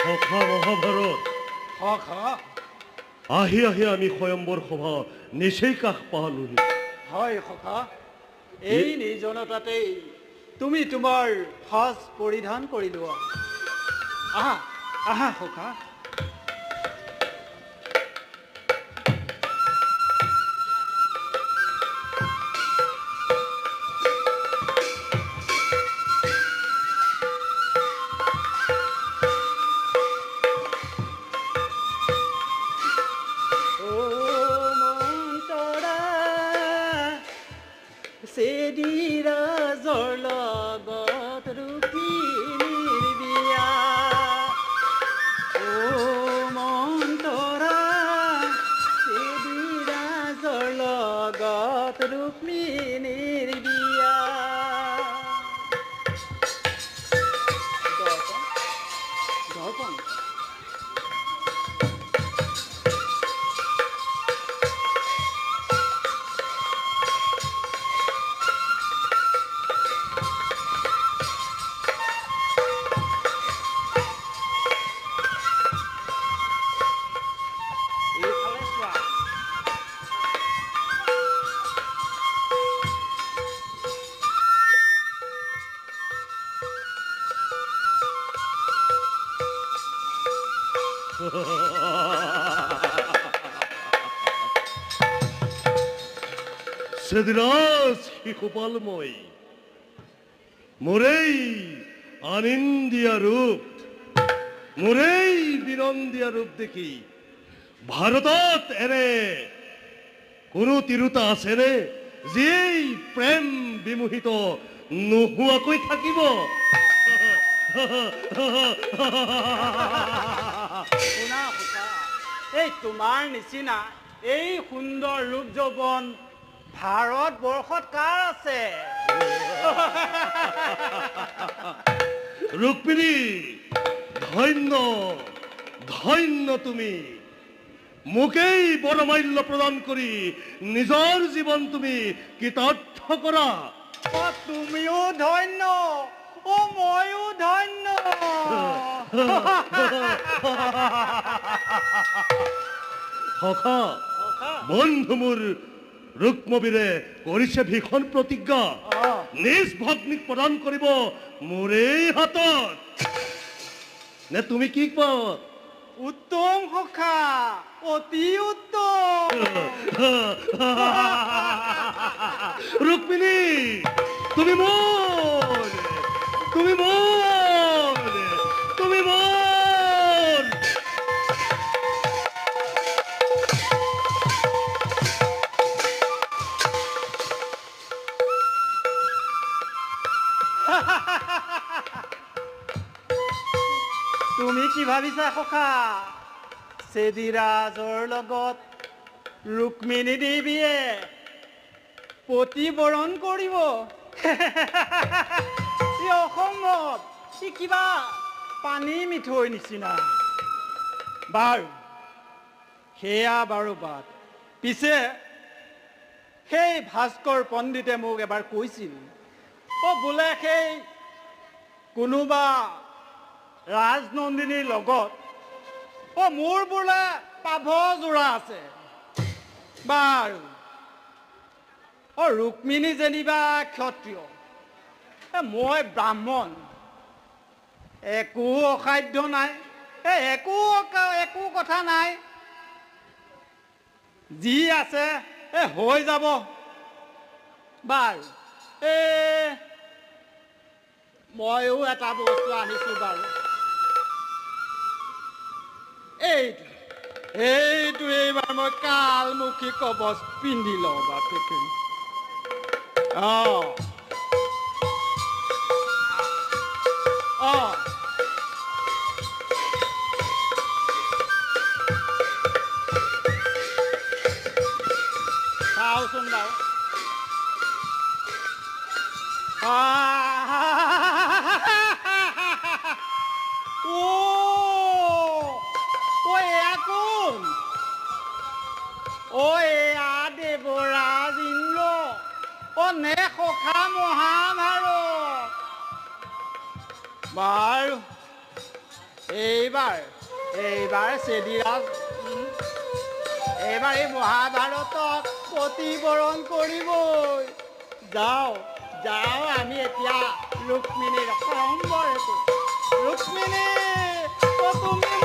সখা মহাভাৰত সখা আহি আহি আমি স্বয়ম্বৰ সভা নিচেই কাষ পালোহি। হয় সখা, এই নিৰ্জনতাতেই তুমি তোমাৰ সাজ পৰিধান কৰি লোৱা। আহা আহা সখা। চেদিৰাজৰ লগত ৰুক্মিণীৰ বিয়া, ও মন্তৰা চেদিৰাজৰ লগত ৰুক্মিণীৰ বিয়া। দৰ্পণ চেদিৰাজ শিশুপালময়, মোৰেই আনিন্দিয়া ৰূপ, মোৰেই বিনন্দিয়া ৰূপ দেখি ভাৰতত এনে কোনো তিৰোতা আছেনে যিয়েই প্ৰেম বিমোহিত নোহোৱাকৈ থাকিব? শুনা সখা, এই তোমাৰ নিচিনা এই সুন্দৰ ৰূপ যৌৱন ভাৰতবৰ্ষত কাৰ আছে? ৰুক্মিণী, ধন্য ধন্য তুমি, মোকেই বৰমাল্য প্ৰদান কৰি নিজৰ জীৱন তুমি কৃতাৰ্থ কৰা। অ তুমিও ধন্য, ও ময়ো ধন্য। সখা, বন্ধু মোৰ ৰুক্মবীৰে কৰিছে ভীষণ প্ৰতিজ্ঞা, নিজ ভগ্নীক প্ৰদান কৰিব মোৰেই হাতত। নে তুমি কি কোৱা? উত্তম সখা, অতি উত্তম। ৰুক্মিণী, তুমি মোৰ, তুমি মোৰ, তুমি মোৰ। তুমি কি ভাবিছা সখা, চেদিৰাজৰ লগত ৰুক্মিণী দেৱীয়ে প্ৰতিবৰণ কৰিব? ই অসম্ভৱ, ই কিবা পানী মিঠৈ নিচিনা। বাৰু সেয়া বাৰু বাদ, পিছে সেই ভাস্কৰ পণ্ডিতে মোক এবাৰ কৈছিল, বোলে সেই কোনোবা ৰাজনন্দিনীৰ লগত মোৰ বোলে পাভ যোৰা আছে। বাৰু ৰুক্মিণী যেনিবা ক্ষত্ৰিয়, মই ব্ৰাহ্মণ, একো অসাধ্য নাই, একো কথা নাই, যি আছে হৈ যাব। বাৰু ময়ো এটা বস্তু আনিছো বাৰু, এইটো এইবাৰ মই কালমুখী কবচ পিন্ধি লওঁ বাপেকে। চাওচোন বাৰু। এয়া কোন? এয়া দেৱৰাজ ইন্দ্ৰ। নে সখা মহাভাৰত বাৰু এইবাৰ চেদিৰাজ এইবাৰ এই মহাভাৰতক প্ৰতিবৰণ কৰিবই যাওঁ আমি এতিয়া ৰুক্মিণীৰ সম্বৰটো ৰুক্মিণী তুমি